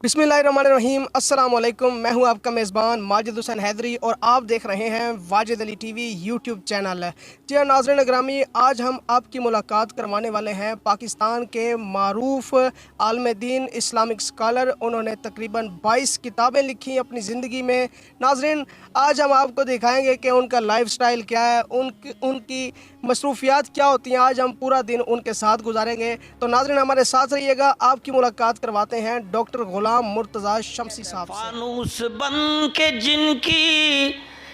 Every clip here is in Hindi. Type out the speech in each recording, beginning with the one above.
बिस्मिल्लाहिर्रहमानिर्रहीम अस्सलाम वालेकुम। मैं हूं आपका मेज़बान माजिद हुसैन हैदरी और आप देख रहे हैं Wajid Ali TV YouTube channel. जी हाँ नाज़रीन ग्रामी, आज हम आपकी मुलाकात करवाने वाले हैं पाकिस्तान के मारूफ आलिम दीन इस्लामिक स्कॉलर। उन्होंने तकरीबन 22 किताबें लिखी अपनी ज़िंदगी में। नाज़रीन, आज हम आपको दिखाएंगे कि उनका लाइफस्टाइल क्या है, उनकी मसरूफियात क्या होती हैं। आज हम पूरा दिन उनके साथ गुजारेंगे। तो नाज़रीन हमारे साथ रहिएगा, आपकी मुलाकात करवाते हैं डॉक्टर गुलाम मुर्तज़ा शमसी साहब से। फानूस बन के जिनकी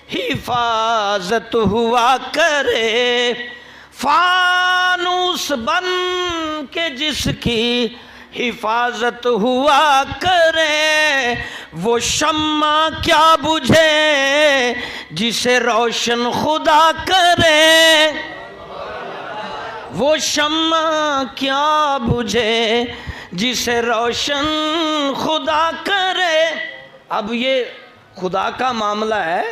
हिफाजत हुआ करे, फानूस बन के जिसकी हिफाजत हुआ करे, वो शम्मा क्या बुझे जिसे रोशन खुदा करे, वो शम्मा क्या बुझे जिसे रोशन खुदा करे। अब ये खुदा का मामला है।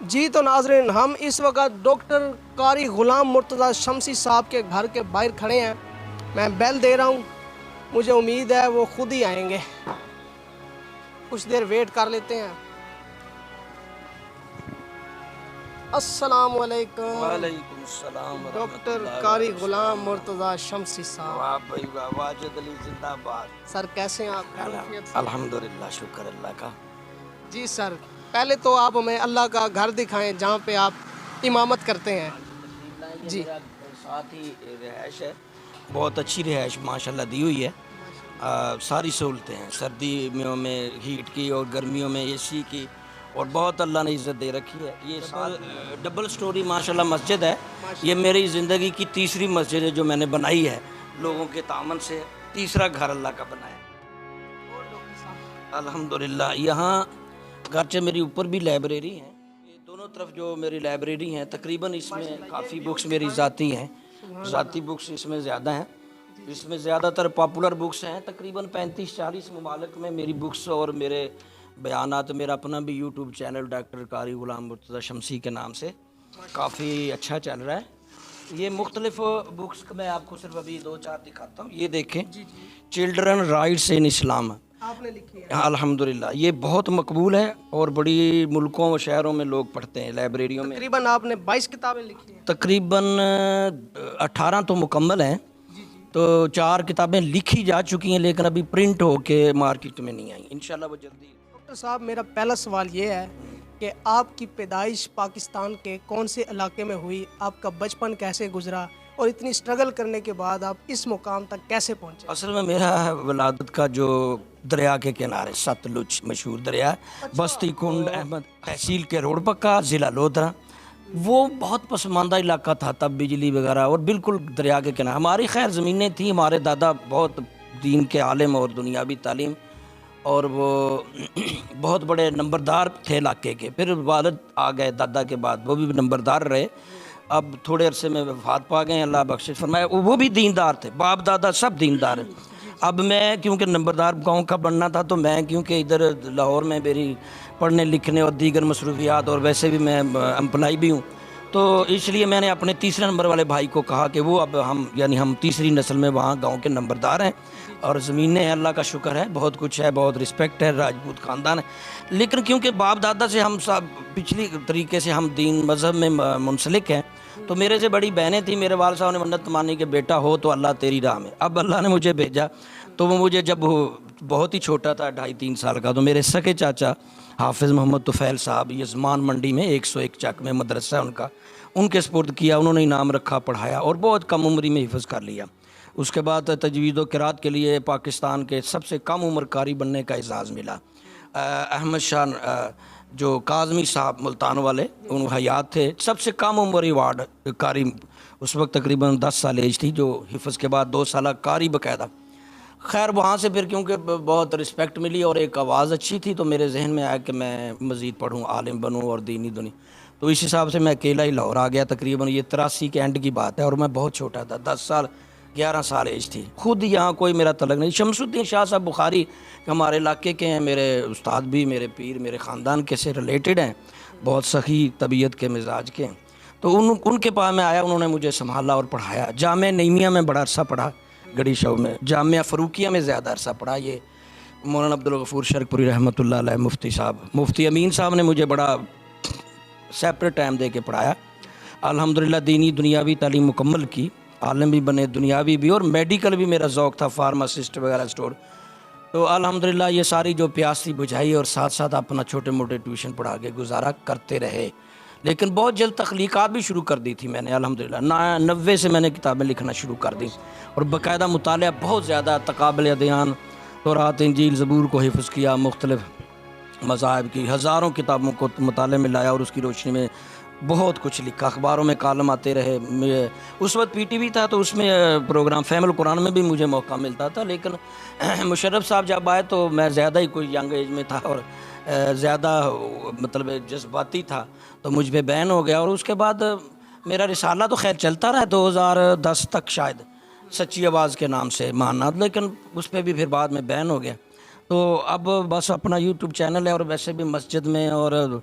जी तो नाज़रीन, हम इस वक्त डॉक्टर कारी गुलाम मुर्तज़ा शमसी साहब के घर के बाहर खड़े हैं। मैं बेल दे रहा हूँ, मुझे उम्मीद है वो खुद ही आएंगे। कुछ देर वेट कर लेते हैं। अस्सलाम वालेकुम। वालेकुम सलाम। डॉक्टर कारी गुलाम मुर्तज़ा शमसी साहब। वाह भाई वाह, वाजिद अली जिंदाबाद। सर कैसे हैं आप? अल्हम्दुलिल्लाह, शुक्र अल्लाह का। जी सर, पहले तो आप हमें अल्लाह का घर दिखाएं जहाँ पे आप इमामत करते हैं। जी, साथ ही रिहाइश है, बहुत अच्छी रिहाइश माशाल्लाह दी हुई है। सारी सहूलतें हैं, सर्दियों में हीट की और गर्मियों में एसी की, और बहुत अल्लाह ने इज़्ज़त दे रखी है। ये डबल स्टोरी माशाल्लाह मस्जिद है। ये मेरी ज़िंदगी की तीसरी मस्जिद है जो मैंने बनाई है, लोगों के तामन से तीसरा घर अल्लाह का बनाया अल्हम्दुलिल्लाह। यहाँ गर्चे मेरी ऊपर भी लाइब्रेरी है, ये दोनों तरफ जो मेरी लाइब्रेरी हैं, तकरीबन इसमें काफ़ी बुक्स मेरी ज़ाती हैं। ज़ाती बुक्स इसमें ज़्यादा हैं, इसमें ज़्यादातर पॉपुलर बुक्स हैं। तकरीबन 35-40 ममालिक में मेरी बुक्स और मेरे बयानात। मेरा अपना भी यूट्यूब चैनल डॉक्टर कारी गुलाम मुर्तज़ा शमसी के नाम से काफ़ी अच्छा चल रहा है। ये मुख्तलिफ बुक्स मैं आपको सिर्फ अभी 2-4 दिखाता हूँ। ये देखें, चिल्ड्रन राइट्स इन इस्लाम आपने लिखी है। अल्हम्दुलिल्लाह, ये बहुत मकबूल है और बड़ी मुल्कों व शहरों में लोग पढ़ते हैं, लाइब्रेरियों में। तकरीबन आपने 22 किताबें लिखी हैं। तकरीबन 18 तो मुकम्मल हैं, तो 4 किताबें लिखी जा चुकी हैं, लेकिन अभी प्रिंट होके मार्केट में नहीं आई। इंशाल्लाह वो जल्दी। डॉक्टर साहब, मेरा पहला सवाल ये है कि आपकी पैदाइश पाकिस्तान के कौन से इलाके में हुई, आपका बचपन कैसे गुजरा और इतनी स्ट्रगल करने के बाद आप इस मुकाम तक कैसे पहुंचे? असल में मेरा वलादत का जो दरिया के किनारे सतलुज मशहूर दरिया है, बस्ती कुंड अहमद तहसील के रोड पक्का, ज़िला लोधरा, वो बहुत पसमानदा इलाका था तब, बिजली वगैरह और बिल्कुल दरिया के किनारे। हमारी खैर ज़मीनें थी, हमारे दादा बहुत दीन के आलिम और दुनियावी तालीम, और वो बहुत बड़े नंबरदार थे इलाके के। फिर वालिद आ गए दादा के बाद, वो भी नंबरदार रहे। अब थोड़े अरसे में वफात पा गए, अल्लाह बख्शिश फरमाए। वो भी दीनदार थे, बाप दादा सब दीनदार हैं। अब मैं क्योंकि नंबरदार गांव का बनना था, तो मैं क्योंकि इधर लाहौर में मेरी पढ़ने लिखने और दीगर मसरूफियात, और वैसे भी मैं एम्प्लॉय भी हूँ, तो इसलिए मैंने अपने तीसरे नंबर वाले भाई को कहा कि वो अब हम तीसरी नस्ल में वहाँ गांव के नंबरदार हैं, और ज़मीनें हैं, अल्लाह का शुक्र है, बहुत कुछ है, बहुत रिस्पेक्ट है, राजपूत ख़ानदान है। लेकिन क्योंकि बाप दादा से हम सब पिछली तरीके से हम दीन मज़हब में मुंसलिक हैं, तो मेरे से बड़ी बहनें थी, मेरे वाल साहब ने मन्नत मानी कि बेटा हो तो अल्लाह तेरी राह में। अब अल्लाह ने मुझे भेजा, तो वो मुझे जब बहुत ही छोटा था, 2.5-3 साल का, तो मेरे सके चाचा हाफिज़ मोहम्मद तुफ़ैल साहब यज़मान मंडी में 101 चक में मदरसा उनका, उनके सुपुर्द किया, उन्होंने इनाम रखा, पढ़ाया और बहुत कम उम्र में हिफ़्ज़ कर लिया। उसके बाद तजवीज़ व क़िरात के लिए पाकिस्तान के सबसे कम उम्र कारी बनने का एजाज़ मिला। अहमद शाह जो काज़मी साहब मुल्तान वाले, उन हयात थे, सबसे कम उम्र अवार्ड कारी, उस वक्त तकरीबन 10 साल एज थी, जो हिफ़्ज़ के बाद 2 साल कारी बाकायदा। खैर वहाँ से फिर क्योंकि बहुत रिस्पेक्ट मिली और एक आवाज़ अच्छी थी, तो मेरे जहन में आया कि मैं मज़ीद पढ़ूँ, आलिम बनूँ और दीनी दुनिया। तो इस हिसाब से मैं अकेला ही लाहौर आ गया। तकरीबन ये 83 के एंड की बात है, और मैं बहुत छोटा था, 11 साल एज थी। खुद यहाँ कोई मेरा तलक नहीं। शमसुद्दीन शाह साहब बुखारी हमारे इलाके के हैं, मेरे उस्ताद भी, मेरे पीर, मेरे ख़ानदान के से रिलेटेड हैं, बहुत सखी तबीयत के मिजाज के। तो उनके पास मैं आया, उन्होंने मुझे संभाला और पढ़ाया। जामिया नईमिया में बड़ा अरसा पढ़ा, गढ़ी शव में। जामिया फ़रूकिया में ज़्यादा अरसा पढ़ा। ये मौलाना अब्दुल गफूर शरकपुरी रहमतुल्लाह अलैह मुफ्ती साहब, मुफ्ती अमीन साहब ने मुझे बड़ा सेपरेट टाइम दे के पढ़ाया। अल्हम्दुलिल्लाह दीनी दुनियावी तालीम मुकम्मल की, आलम भी बने, दुनियावी भी, और मेडिकल भी मेरा ज़ौक़ था, फार्मासिस्ट वगैरह स्टोर। तो अल्हम्दुलिल्लाह ये सारी जो प्यास थी बुझाई, और साथ साथ अपना छोटे मोटे ट्यूशन पढ़ा के गुजारा करते रहे। लेकिन बहुत जल्द तख्लीक़ात भी शुरू कर दी थी मैंने अल्हम्दुलिल्लाह। 90 से मैंने किताबें लिखना शुरू कर दी, और बाकायदा मुतालिया बहुत ज़्यादा, तक़ाबुल अदयान, तौरात इंजील ज़बूर को हिफ़्ज़ किया, मुख्तलिफ़ मज़ाहिब की हज़ारों किताबों को मुताले में लाया, और उसकी रोशनी में बहुत कुछ लिखा। अखबारों में कालम आते रहे। उस वक्त PTV था, तो उसमें प्रोग्राम फ़हमुल कुरान में भी मुझे मौका मिलता था। लेकिन मुशर्रफ साहब जब आए तो मैं ज़्यादा ही कोई यंग एज में था, और ज़्यादा मतलब जज्बाती था, तो मुझ पे बैन हो गया। और उसके बाद मेरा रिसाला तो खैर चलता रहा 2010 तक शायद, सच्ची आवाज़ के नाम से मानना, लेकिन उस पर भी फिर बाद में बैन हो गया। तो अब बस अपना YouTube चैनल है, और वैसे भी मस्जिद में और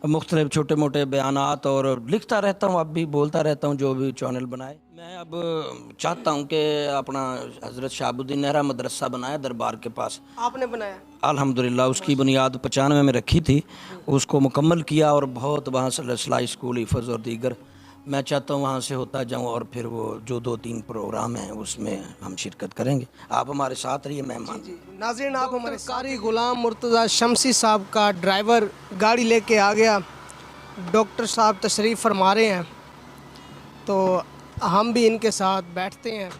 मुख्तलिफ छोटे मोटे बयानात, और लिखता रहता हूँ, अब भी बोलता रहता हूँ जो भी चैनल बनाए। मैं अब चाहता हूँ कि अपना हज़रत शहाबुद्दीन नेहरा मदरसा बनाया दरबार के पास। आपने बनाया? अल्हम्दुलिल्लाह उसकी बुनियाद 95 में रखी थी, उसको मुकम्मल किया, और बहुत वहाँ से सिलाई स्कूल, हिफ़्ज़ और दीगर मैं चाहता हूँ वहाँ से होता जाऊँ, और फिर वो जो 2-3 प्रोग्राम हैं उसमें हम शिरकत करेंगे। आप हमारे साथ रहिए मेहमान। नाज़रीन, आप हमारे कारी गुलाम मुर्तज़ा शमसी साहब का ड्राइवर गाड़ी लेके आ गया। डॉक्टर साहब तशरीफ़ फरमा रहे हैं, तो हम भी इनके साथ बैठते हैं।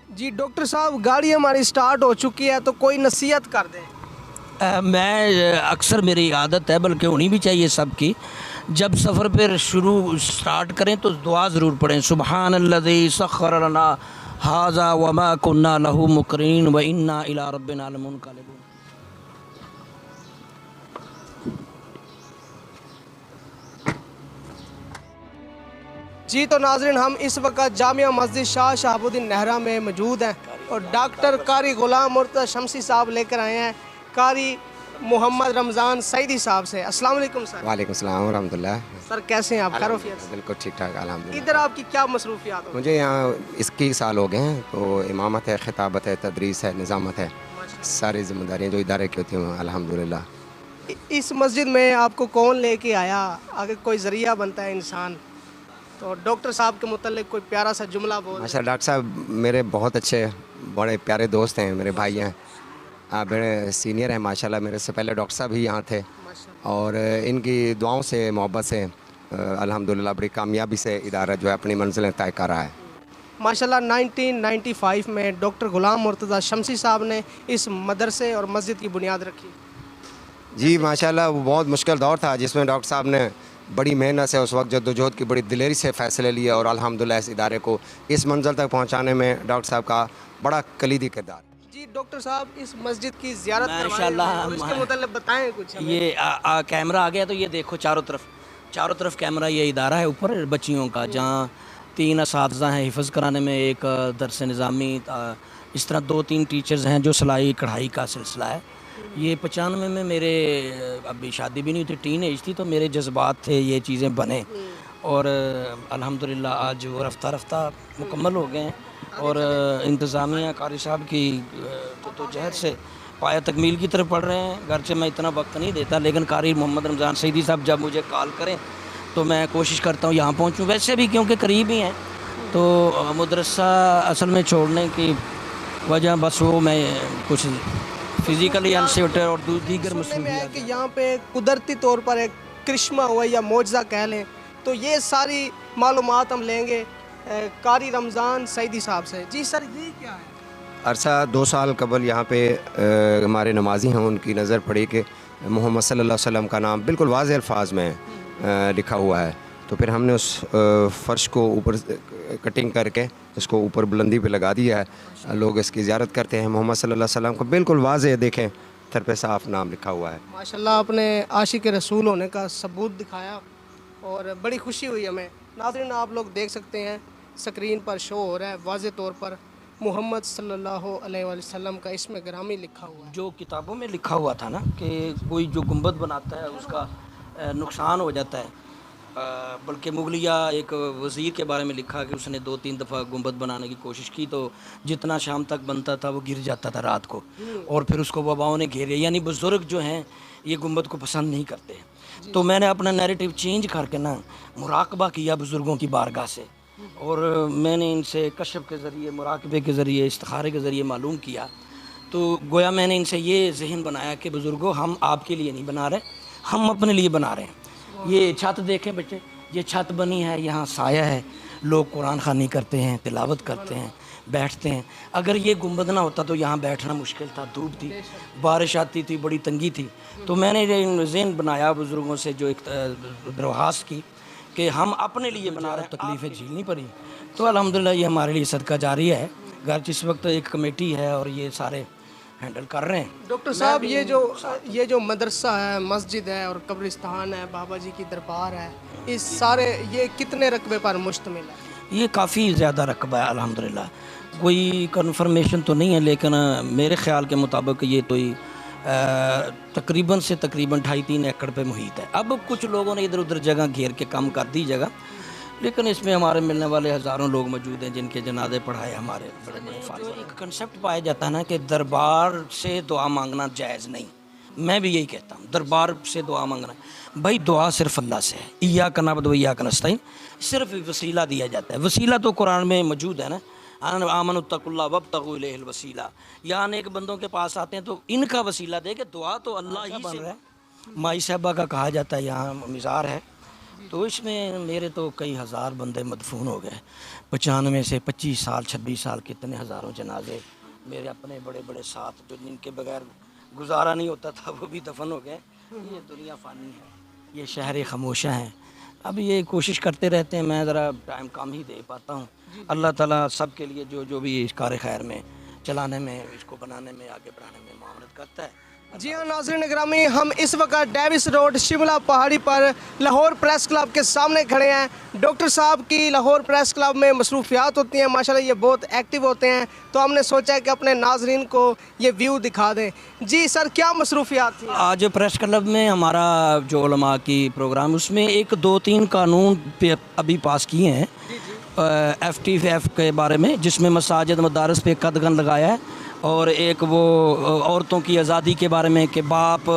जी डॉक्टर साहब, गाड़ी हमारी स्टार्ट हो चुकी है, तो कोई नसीहत कर दें। मैं अक्सर मेरी आदत है, बल्कि होनी भी चाहिए सबकी, जब सफ़र पर स्टार्ट करें तो दुआ ज़रूर पढ़ें। सुब्हानल्लज़ी सख़्ख़र लना हाज़ा वमा कुन्ना लहू मुक़रिनीन व इन्ना इला रब्बिना लमुनक़लिबून। जी तो नाज़रीन, हम इस वक्त जामिया मस्जिद शाह शहाबुद्दीन नेहरा में मौजूद हैं, और डॉक्टर कारी गुलाम मुर्तज़ा शमसी साहब लेकर आए हैं कारी मोहम्मद रमज़ान सईदी साहब से। अस्सलाम वालेकुम सर। वालेकुम सलाम व रहमतुल्लाह। सर कैसे हैं आप? खैरियत से? बिल्कुल ठीक ठाक अल्हम्दुलिल्लाह। इधर आपकी क्या मसरूफियात हो? मुझे यहाँ 21 साल हो गए हैं, तो इमामत है, खिताबत है, तदरीस है, निज़ामत है, सारी जिम्मेदारियाँ जो इदारे की होती हैं अल्हम्दुलिल्लाह। इस मस्जिद में आपको कौन लेके आया? अगर कोई ज़रिया बनता है इंसान, तो डॉक्टर साहब के मुतल्लिक कोई प्यारा सा जुमला बोल। माशा डॉक्टर साहब मेरे बहुत अच्छे बड़े प्यारे दोस्त हैं, मेरे भाई हैं, मेरे सीनियर हैं माशाल्लाह। मेरे से पहले डॉक्टर साहब ही यहाँ थे, और इनकी दुआओं से, मोहब्बत से अल्हम्दुलिल्लाह बड़ी कामयाबी से इदारा जो है अपनी मंजिलें तय कर रहा है। माशाल्लाह 1995 में डॉक्टर गुलाम मुर्तज़ा शमसी साहब ने इस मदरसे और मस्जिद की बुनियाद रखी। जी माशाल्लाह वो बहुत मुश्किल दौर था, जिसमें डॉक्टर साहब ने बड़ी मेहनत से उस वक्त जद्दोजहद की बड़ी दिलेरी से फ़ैसले लिए, और अल्हम्दुलिल्लाह इस इदारे को इस मंजिल तक पहुँचाने में डॉक्टर साहब का बड़ा कलीदी किरदार। जी डॉक्टर साहब, इस मस्जिद की ज़ियारत माशाल्लाह, इसके मुतल्लिक़ बताएं कुछ हमें। ये कैमरा आ गया, तो ये देखो चारों तरफ कैमरा। ये इदारा है ऊपर बच्चियों का, जहाँ 3 असातिज़ा हैं हिफ़्ज़ कराने में, एक दरस निज़ामी, इस तरह 2-3 टीचर्स हैं जो सिलाई कढ़ाई का सिलसिला है। ये 95 में मेरे अभी शादी भी नहीं हुई थी, टीन एज थी, तो मेरे जज्बात थे ये चीज़ें बने, और अल्हम्दुलिल्लाह आज वो रफ्ता रफ्ता मुकम्मल हो गए हैं। और इंतज़ामिया कारी साहब की तो जहद से पाया तकमील की तरफ पढ़ रहे हैं। घर से मैं इतना वक्त नहीं देता, लेकिन कारी मोहम्मद रमज़ान सईदी साहब जब मुझे कॉल करें तो मैं कोशिश करता हूँ यहाँ पहुँचूँ। वैसे भी क्योंकि करीब ही हैं, तो मदरसा असल में छोड़ने की वजह बस वो मैं कुछ फिज़िकली अनफिट और दीगर में है कि यहाँ पे कुदरती तौर पर एक करिश्मा हुआ या मौजज़ा कह लें, तो ये सारी मालूमात हम लेंगे कारी रमज़ान सईदी साहब से। जी सर, ये क्या है? अरसा 2 साल कबल यहाँ पे हमारे नमाजी हैं, उनकी नज़र पड़ी कि मोहम्मद सल्लल्लाहु अलैहि वसल्लम का नाम बिल्कुल वाज़ेह अल्फाज में लिखा हुआ है। तो फिर हमने उस फ़र्श को ऊपर कटिंग करके इसको ऊपर बुलंदी पे लगा दिया है। लोग इसकी ज़ियारत करते हैं। मोहम्मद सल्लल्लाहु अलैहि वसल्लम को बिल्कुल वाज़ेह देखें, सर पे साफ नाम लिखा हुआ है। माशाल्लाह, आपने आशिक रसूल होने का सबूत दिखाया, और बड़ी खुशी हुई हमें। नाज़रीन, आप लोग देख सकते हैं स्क्रीन पर शो हो रहा है वाज़ेह तौर पर मोहम्मद सल्लल्लाहु अलैहि वसल्लम का इसमें ग्रामी लिखा हुआ है। जो किताबों में लिखा हुआ था ना कि कोई जो गुंबद बनाता है उसका नुकसान हो जाता है, बल्कि मुगलिया एक वज़ीर के बारे में लिखा कि उसने 2-3 दफ़ा गुंबद बनाने की कोशिश की तो जितना शाम तक बनता था वो गिर जाता था रात को, और फिर उसको वबाओं ने घेरे। यानी बुज़ुर्ग जो हैं ये गुंबद को पसंद नहीं करते। तो मैंने अपना नैरेटिव चेंज करके ना मुराकबा किया बुज़ुर्गों की बारगाह से, और मैंने इनसे कशफ के ज़रिए, मुराकबे के ज़रिए, इस्तिखारे के ज़रिए मालूम किया। तो गोया मैंने इनसे ये ज़हन बनाया कि बुज़ुर्गों हम आपके लिए नहीं बना रहे, हम अपने लिए बना रहे हैं। ये छत देखें बच्चे, ये छत बनी है, यहाँ साया है, लोग कुरान ख़वानी करते हैं, तिलावत करते हैं, बैठते हैं। अगर ये गुंबद ना होता तो यहाँ बैठना मुश्किल था, धूप थी, बारिश आती थी, बड़ी तंगी थी। तो मैंने ज़हन बनाया बुज़ुर्गों से जो एक दरख्वास्त की कि हम अपने लिए बना रहे हैं, तकलीफ़ें झेलनी पड़ी। तो अल्हम्दुलिल्लाह ये हमारे लिए सदका जारी है। घर जिस वक्त एक कमेटी है और ये सारे हैंडल कर रहे हैं। डॉक्टर साहब ये जो मदरसा है, मस्जिद है और कब्रिस्तान है, बाबा जी की दरबार है, इस सारे ये कितने रकबे पर मुश्तमिल है? ये काफ़ी ज़्यादा रकबा है अल्हम्दुलिल्लाह। कोई कन्फर्मेशन तो नहीं है, लेकिन मेरे ख़्याल के मुताबिक ये तो तकरीबन 2.5-3 एकड़ पे मुहित है। अब कुछ लोगों ने इधर उधर जगह घेर के कम कर दी जगह, लेकिन इसमें हमारे मिलने वाले हज़ारों लोग मौजूद हैं जिनके जनाजे पढ़ाए हमारे बड़े बड़े फाज़िल। एक कंसेप्ट पाया जाता है ना कि दरबार से दुआ मांगना जायज़ नहीं। मैं भी यही कहता हूँ, दरबार से दुआ मांगना, भाई दुआ सिर्फ अल्लाह से है। इय्याका नअबुदु व इय्याका नस्तईन, सिर्फ वसीला दिया जाता है। वसीला तो कुरान में मौजूद है ना, आमनुत्तकुल्लाह वब्तगू इलैहिल वसीला। यहाँ अनेक बंदों के पास आते हैं तो इनका वसीला दे के दुआ तो अल्लाह ही बन रहा है। माई साहबा का कहा जाता है यहाँ मिज़ार है, तो इसमें मेरे तो कई हज़ार बंदे मदफून हो गए। 95 से 25 साल 26 साल कितने हज़ारों जनाजे मेरे अपने बड़े बड़े साथ जो जिनके बगैर गुजारा नहीं होता था वो भी दफन हो गए। ये दुनिया फ़ानी है, ये शहर खामोशा हैं। अब ये कोशिश करते रहते हैं, मैं ज़रा टाइम कम ही दे पाता हूँ। अल्लाह ताला सब के लिए जो भी इस कार खैर में चलाने में, इसको बनाने में, आगे बढ़ाने में मामलत करता है। जी हाँ नाज़रीन ग्रामी, हम इस वक्त डेविस रोड शिमला पहाड़ी पर लाहौर प्रेस क्लब के सामने खड़े हैं। डॉक्टर साहब की लाहौर प्रेस क्लब में मसरूफियात होती हैं, माशाल्लाह ये बहुत एक्टिव होते हैं, तो हमने सोचा है कि अपने नाज़रीन को ये व्यू दिखा दें। जी सर, क्या मसरूफियात थी आज प्रेस क्लब में? हमारा जो उलमा की प्रोग्राम, उसमें 1-2-3 कानून पे अभी पास किए हैं FTF के बारे में, जिसमें मसाजिद मदारस पे कदगन लगाया है, और एक वो औरतों की आज़ादी के बारे में कि बाप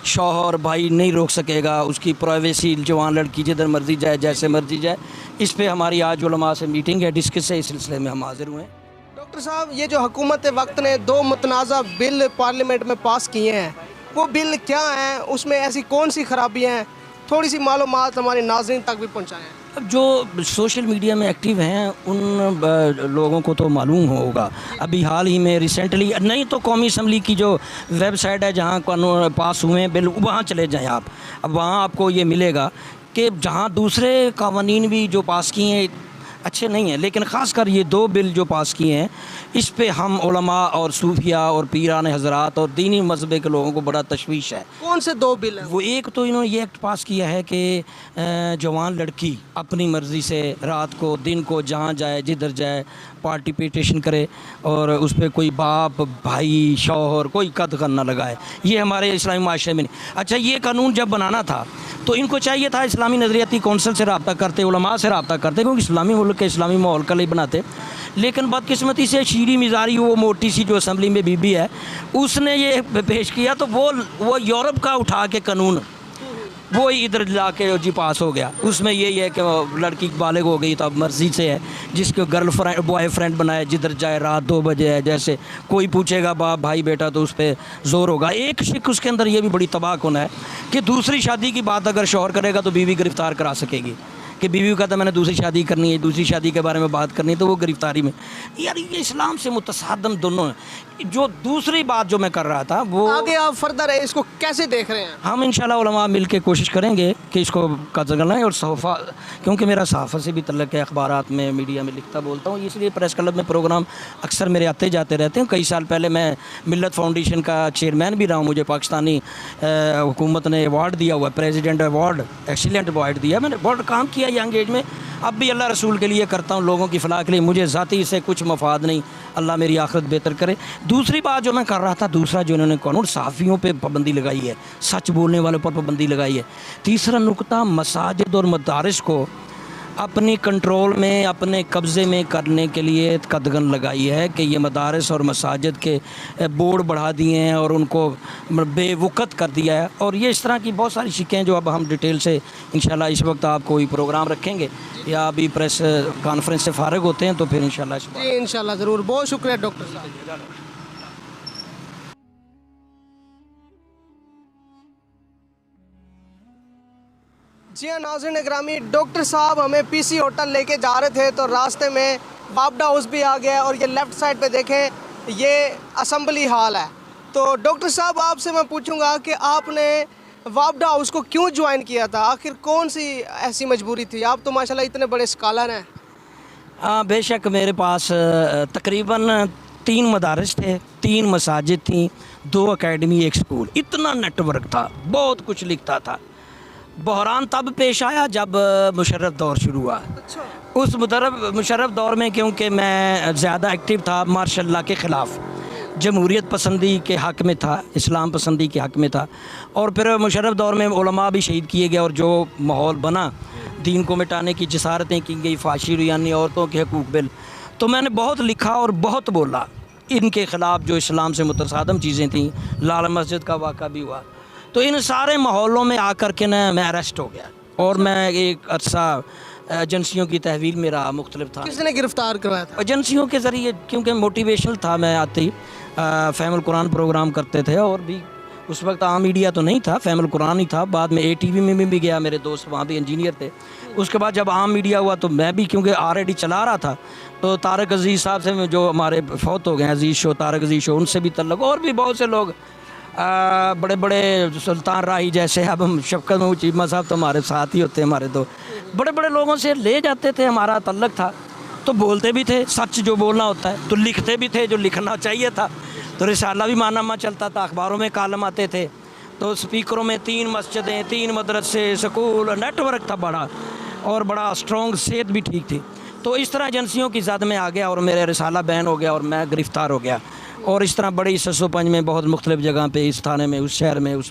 शौहर भाई नहीं रोक सकेगा उसकी प्राइवेसी, जवान लड़की जिधर मर्जी जाए, जैसे मर्जी जाए। इस पे हमारी आज उलमा से मीटिंग है, डिस्कस है, इस सिलसिले में हम हाजिर हुए हैं। डॉक्टर साहब, ये जो हुकूमत वक्त ने 2 मुतनाज़ा बिल पार्लियामेंट में पास किए हैं, वो बिल क्या हैं, उसमें ऐसी कौन सी खराबियाँ हैं, थोड़ी सी मालूमात हमारे नाज़रीन तक भी पहुँचाएँ। अब जो सोशल मीडिया में एक्टिव हैं उन लोगों को तो मालूम होगा। अभी हाल ही में रिसेंटली, नहीं तो कौमी असम्बली की जो वेबसाइट है जहां कानून पास हुए हैं बिल, वहां चले जाएं आप। अब वहां आपको ये मिलेगा कि जहां दूसरे कानून भी जो पास किए हैं अच्छे नहीं हैं, लेकिन ख़ासकर ये 2 बिल जो पास किए हैं, इस पे हम उलमा और सूफिया और पीरान हज़रात और दीनी मज़हब के लोगों को बड़ा तशवीश है। कौन से 2 बिल हैं? वो एक तो इन्होंने ये एक्ट पास किया है कि जवान लड़की अपनी मर्ज़ी से रात को दिन को जहाँ जाए जिधर जाए पार्टिसिपेशन करे, और उस पर कोई बाप भाई शौहर कोई कदगन ना लगाए। ये हमारे इस्लामी माशरे में नहीं। अच्छा, ये कानून जब बनाना था तो इनको चाहिए था इस्लामी नज़रियाती कौंसल से रब्ता करते, उलमा से रब्ता करते, क्योंकि इस्लामी मुल्क के इस्लामी माहौल का लिए बनाते। लेकिन बदकिस्मती से शीरी मिजारी, वो मोटी सी जो असम्बली में बीबी है, उसने ये पेश किया, तो वो यूरोप का उठा के कानून वो इधर ला के जी पास हो गया। उसमें यही है कि लड़की बालिग हो गई तो अब मर्ज़ी से है, जिसको गर्लफ्रेंड बॉयफ्रेंड बनाए, जिधर जाए रात 2 बजे है, जैसे कोई पूछेगा बाप भाई बेटा तो उस पर ज़ोर होगा। एक शिक उसके अंदर ये भी बड़ी तबाह कौन है कि दूसरी शादी की बात अगर शौहर करेगा तो बीवी गिरफ़्तार करा सकेगी, कि बीवी को कहता मैंने दूसरी शादी करनी है, दूसरी शादी के बारे में बात करनी है, तो वो गिरफ्तारी में। यार ये इस्लाम से मुतसादम दोनों हैं। जो दूसरी बात जो मैं कर रहा था वो आगे आप फर्दर है, इसको कैसे देख रहे हैं? हम इंशाल्लाह उलमा मिल के कोशिश करेंगे कि इसको कदर करना है। और सहाफ़ा, क्योंकि मेरा सहाफ़ा से भी तल्लुक़ है, अखबारात में मीडिया में लिखता बोलता हूँ, इसलिए प्रेस क्लब में प्रोग्राम अक्सर मेरे आते जाते रहते हैं। कई साल पहले मैं मिल्लत फाउंडेशन का चेयरमैन भी रहा हूँ। मुझे पाकिस्तानी हुकूमत ने अवार्ड दिया हुआ, प्रेसिडेंट अवार्ड, एक्सीलेंट अवार्ड दिया। मैंने बहुत काम किया यंग एज में। अब भी अल्लाह रसूल के लिए करता हूँ, लोगों की फलाह के लिए, मुझे ज़ाती से कुछ मफाद नहीं, अल्लाह मेरी आखिरत बेहतर करे। दूसरी बात जो मैं कर रहा था, दूसरा जो इन्होंने कानून सहाफ़ियों पे पाबंदी लगाई है, सच बोलने वालों पर पाबंदी लगाई है। तीसरा नुकता, मसाजिद और मदारिस को अपनी कंट्रोल में, अपने कब्ज़े में करने के लिए कदगन लगाई है कि ये मदारिस और मसाजिद के बोर्ड बढ़ा दिए हैं और उनको बेवक़्त कर दिया है। और ये इस तरह की बहुत सारी शिकें जो अब हम डिटेल से इंशाल्लाह इस वक्त आप कोई प्रोग्राम रखेंगे या अभी प्रेस कॉन्फ्रेंस से फ़ारिग होते हैं तो फिर इंशाल्लाह जी इंशाल्लाह ज़रूर। बहुत शुक्रिया डॉक्टर साहब। जी हाँ नाज़रीन ग्रामी, डॉक्टर साहब हमें पीसी होटल लेके जा रहे थे तो रास्ते में बाबडा हाउस भी आ गया और ये लेफ़्ट साइड पे देखें ये असम्बली हॉल है। तो डॉक्टर साहब आपसे मैं पूछूंगा कि आपने बाबडा हाउस को क्यों ज्वाइन किया था, आखिर कौन सी ऐसी मजबूरी थी? आप तो माशाल्लाह इतने बड़े स्कॉलर हैं। हाँ बेशक, मेरे पास तकरीबन 3 मदारिस थे, 3 मसाजिद थी, 2 अकेडमी, 1 स्कूल, इतना नेटवर्क था, बहुत कुछ लिखता था। बहरान तब पेश आया जब मुशर्रफ दौर शुरू हुआ। उस मुशर्रफ दौर में क्योंकि मैं ज़्यादा एक्टिव था, मार्शल लॉ के ख़िलाफ़, जमहूरियत पसंदी के हक़ में था, इस्लाम पसंदी के हक़ में था। और फिर मुशर्रफ दौर में उलमा भी शहीद किए गए और जो माहौल बना, दीन को मिटाने की जसारतें की गई, फाशी यानी औरतों के हकूक़ बिल, तो मैंने बहुत लिखा और बहुत बोला इनके ख़िलाफ़ जो इस्लाम से मुतसादम चीज़ें थीं। लाल मस्जिद का वाक़ा भी हुआ। तो इन सारे माहौलों में आकर के ना मैं अरेस्ट हो गया और मैं एक अरसा एजेंसियों की तहवील में रहा, मुख्तलिफ था। किसने गिरफ़्तार करवाया था? एजेंसियों के ज़रिए, क्योंकि मोटिवेशनल था मैं आते ही। फ़हमुल कुरान प्रोग्राम करते थे और भी उस वक्त आम मीडिया तो नहीं था, फ़हमुल कुरान ही था। बाद में ATV में भी गया, मेरे दोस्त वहाँ भी इंजीनियर थे। उसके बाद जब आम मीडिया हुआ तो मैं भी क्योंकि ऑलरेडी चला रहा था, तो तारक अजीज़ साहब से जो हमारे फौत हो गए, अजीज़ शो, तारक अजीज़ शो, उनसे भी तल्लुक़, और भी बहुत से लोग बड़े बड़े सुल्तान राही जैसे, अब हम शफ़क़त महमूद चीमा साहब तो हमारे साथ ही होते हैं, हमारे तो बड़े बड़े लोगों से ले जाते थे, हमारा तल्लुक़ था। तो बोलते भी थे सच जो बोलना होता है, तो लिखते भी थे जो लिखना चाहिए था। तो रिसाला भी मानामा चलता था, अखबारों में कालम आते थे। तो स्पीकरों में 3 मस्जिदें, 3 मदरसे, स्कूल, नेटवर्क था बड़ा और बड़ा स्ट्रॉन्ग, सेहत भी ठीक थी। तो इस तरह एजेंसियों की ज़द में आ गया और मेरा रिसाला बैन हो गया और मैं गिरफ़्तार हो गया। और इस तरह बड़ी 605 में बहुत मुख्तलिफ़ जगह पे, इस थाने में, उस शहर में, उस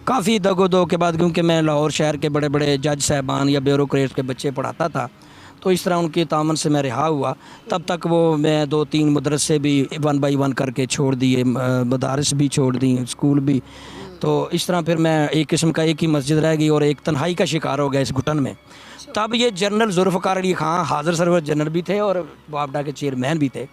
काफ़ी दगो के बाद, क्योंकि मैं लाहौर शहर के बड़े बड़े जज साहबान या ब्यूरोक्रेट के बच्चे पढ़ाता था, तो इस तरह उनके तामन से मैं रिहा हुआ। तब तक वो मैं 2-3 मदरसे भी 1 बाई 1 करके छोड़ दिए, मदारिस भी छोड़ दी, स्कूल भी। तो इस तरह फिर मैं एक किस्म का एक ही मस्जिद रह गई और एक तन्हाई का शिकार हो गया इस घुटन में। तब ये जनरल जुल्फ़िकार अली खां हाज़िर सरवर जनरल भी थे और बाबडा के चेयरमैन भी थे।